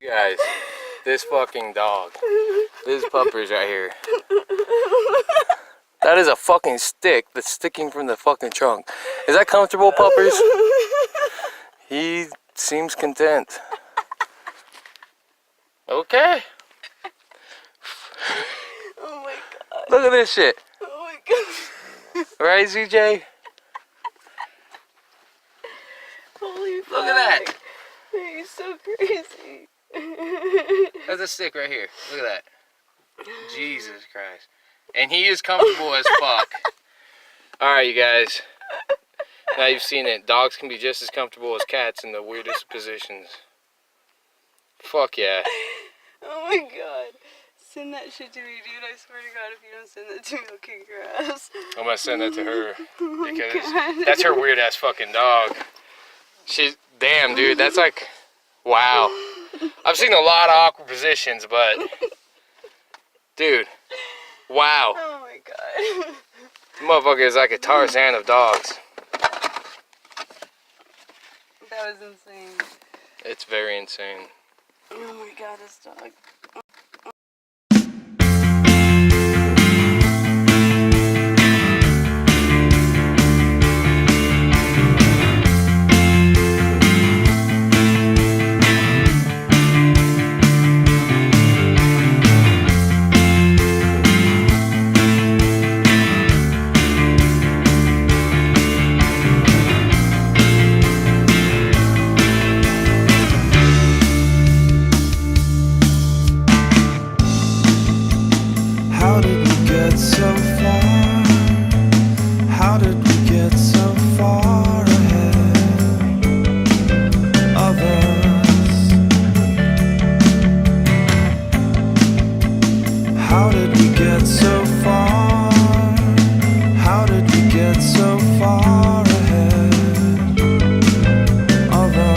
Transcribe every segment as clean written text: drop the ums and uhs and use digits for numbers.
Guys, this fucking dog. This pupper's right here. That is a fucking stick that's sticking from the fucking trunk. Is that comfortable, puppers? He seems content. Okay. Oh my god. Look at this shit. Oh my god. Right, CJ? Holy fuck. Look at that. You're so crazy. That's a stick right here. Look at that. Jesus Christ. And he is comfortable as fuck. Alright, you guys. Now you've seen it. Dogs can be just as comfortable as cats in the weirdest positions. Fuck yeah. Oh my god. Send that shit to me, dude. I swear to god, if you don't send that to me, I'll kick your ass. I'm gonna send that to her. Oh Because god. that's her weird ass fucking dog. She's, damn dude, that's like, wow. I've seen a lot of awkward positions, but, dude, wow. Oh my god. This motherfucker is like a Tarzan of dogs. That was insane. It's very insane. Oh my god, this dog. How did we get so far? How did we get so far ahead of us? How did we get so far? How did we get so far ahead of us?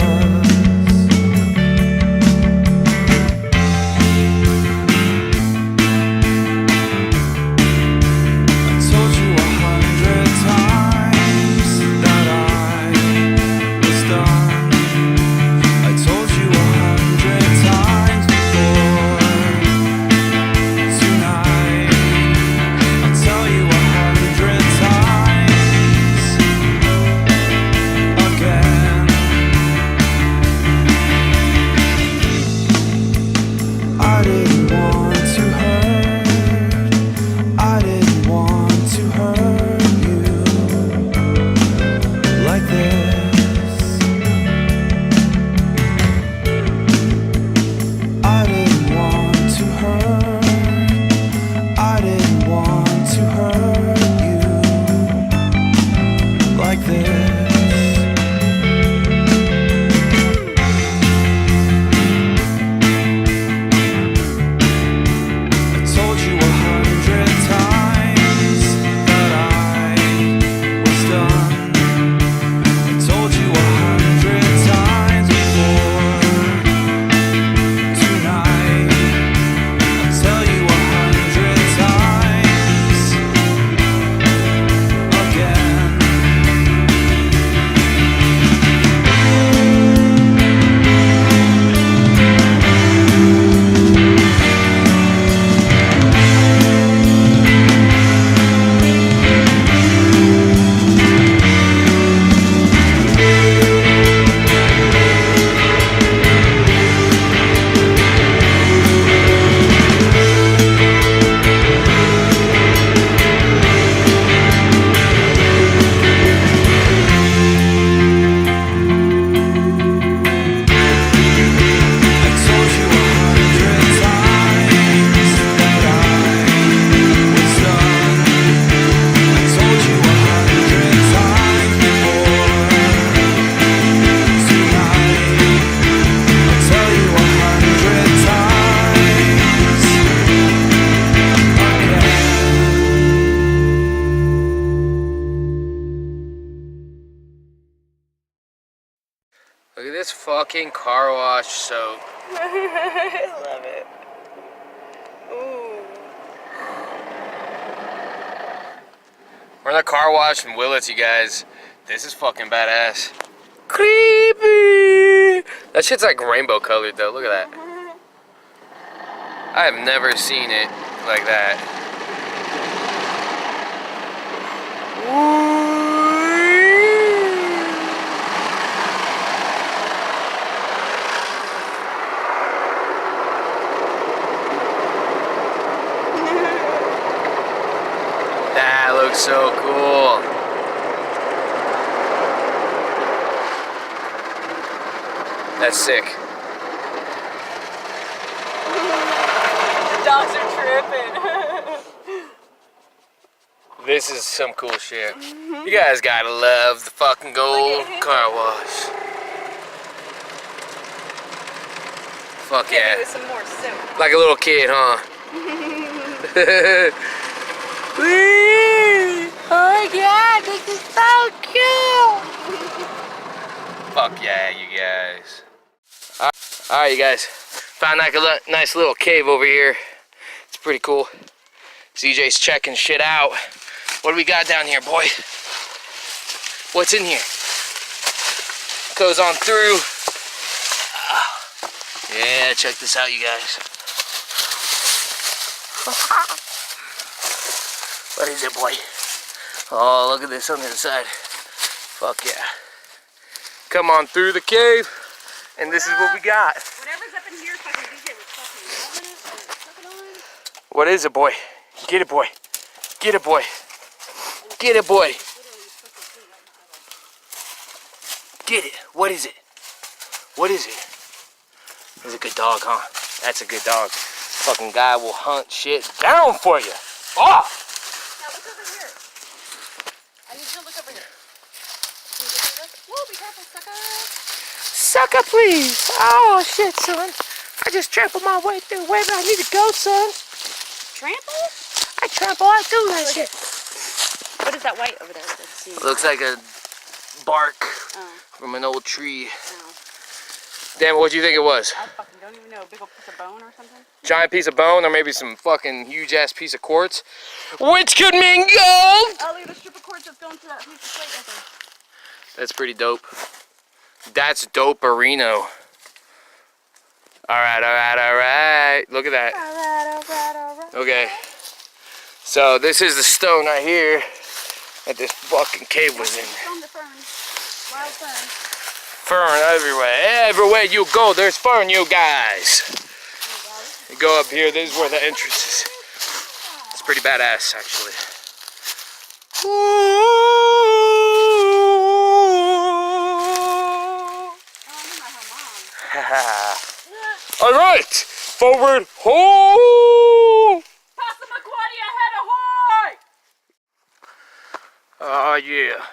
Look at this fucking car wash soap. I love it. Ooh. We're in the car wash in Willits, you guys. This is fucking badass. Creepy! That shit's like rainbow colored though, look at that. I have never seen it like that. That looks so cool. That's sick. The dogs are tripping. This is some cool shit. You guys gotta love the fucking gold car wash. Fuck Hit me yeah. with some more soap. Like a little kid, huh? Oh yeah, this is so cute. Fuck yeah, you guys. Alright, you guys. Found like a nice little cave over here. It's pretty cool. CJ's checking shit out. What do we got down here, boy? What's in here? Goes on through. Yeah, check this out, you guys. What is it, boy? Oh, look at this on the side. Fuck yeah. Come on through the cave, and this is what we got. Whatever's up in here, fucking DJ was fucking loving it or sucking on. What is it, boy? Get it, boy. Get it, boy. Get it, boy. Get it. What is it? What is it? That's a good dog, huh? That's a good dog. Fucking guy will hunt shit down for you. Oh! Now look over here. I need you to look over here. Can you get through this? Whoa, be careful, sucker. Sucker, please. Oh, shit, son. I just trampled my way through where I need to go, son. Trample? I trample out through that shit. What is that white over there? Let's see. Looks like a bark from an old tree. Damn, what do you think it was? I fucking don't even know. A big old piece of bone or something? Giant piece of bone, or maybe some fucking huge ass piece of quartz, which could mean gold. Oh, look at the strip of quartz that's going to that piece of plate right there. That's pretty dope. That's dope-arino. Alright, alright, alright. Look at that. Alright. Okay. So this is the stone right here that this fucking cave was in. From the fern. Wild fern. Fern everywhere. Everywhere you go, there's fern, you guys. You go up here, this is where the entrance is. It's pretty badass, actually. All right, forward, ho! Passamaquoddy ahead, ahoy! Oh yeah.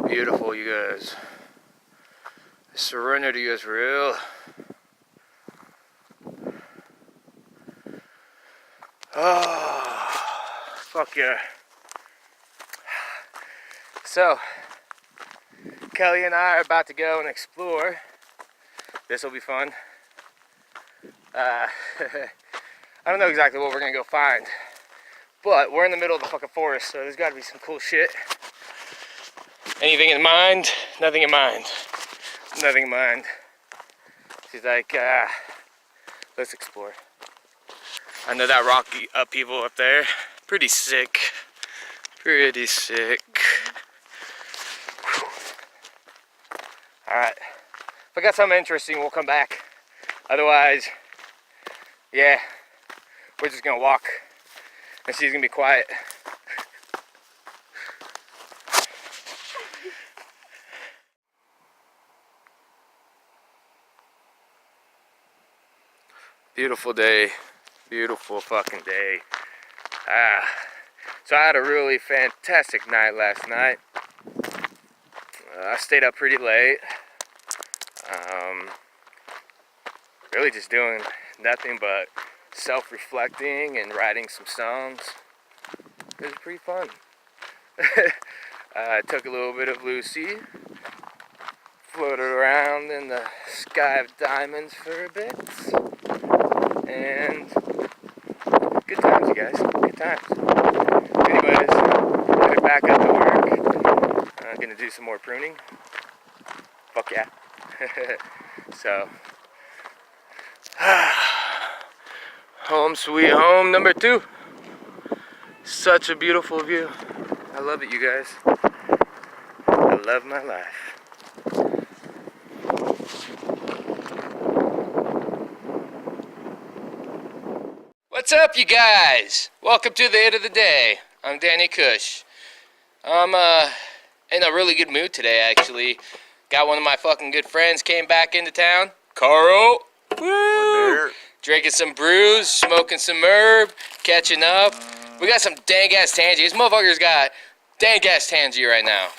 Beautiful, you guys. The serenity is real. Oh, fuck yeah. So, Kelly and I are about to go and explore. This will be fun. I don't know exactly what we're gonna go find, but we're in the middle of the fucking forest, so there's gotta be some cool shit. Anything in mind? Nothing in mind. Nothing in mind. She's like, let's explore. I know that rocky upheaval up there. Pretty sick. Pretty sick. Alright. If I got something interesting, we'll come back. Otherwise, yeah, we're just gonna walk. And she's gonna be quiet. Beautiful day. Beautiful fucking day. So I had a really fantastic night last night. I stayed up pretty late. Really just doing nothing but self-reflecting and writing some songs. It was pretty fun. I took a little bit of Lucy, floated around in the sky of diamonds for a bit, and good times, you guys, good times. Anyways, headed back up to work. gonna do some more pruning. Fuck yeah. So, home sweet home number 2. Such a beautiful view. I love it, you guys. I love my life. What's up, you guys? Welcome to the end of the day. I'm Danny Kush. I'm in a really good mood today, actually. Got one of my fucking good friends came back into town. Carl. Woo! Drinking some brews, smoking some herb, catching up. We got some dang-ass tangy. This motherfucker's got dang-ass tangy right now.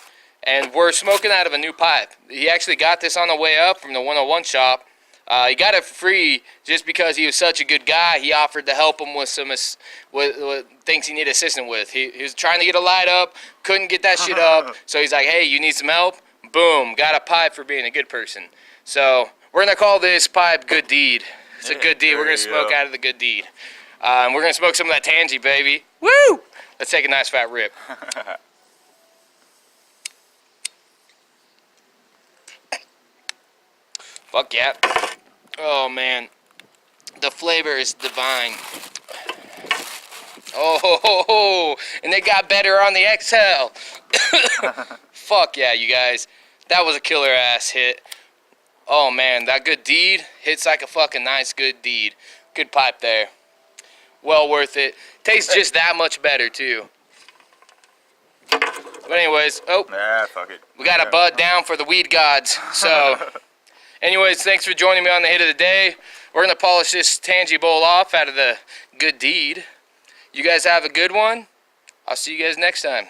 And we're smoking out of a new pipe. He actually got this on the way up from the 101 shop. He got it free just because he was such a good guy. He offered to help him with some with things he needed assistance with. He was trying to get a light up, couldn't get that shit up. So he's like, hey, you need some help? Boom, got a pipe for being a good person. So we're going to call this pipe Good Deed. It's a good deed. We're going to smoke out of the good deed. We're going to smoke some of that tangy, baby. Woo! Let's take a nice fat rip. Fuck yeah. Oh, man. The flavor is divine. Oh, ho, ho, ho. And they got better on the exhale. Fuck yeah, you guys. That was a killer ass hit. Oh, man. That good deed hits like a fucking nice good deed. Good pipe there. Well worth it. Tastes just that much better, too. But anyways, Fuck it. We got a bud down for the weed gods. So, anyways, thanks for joining me on the hit of the day. We're going to polish this tangy bowl off out of the good deed. You guys have a good one. I'll see you guys next time.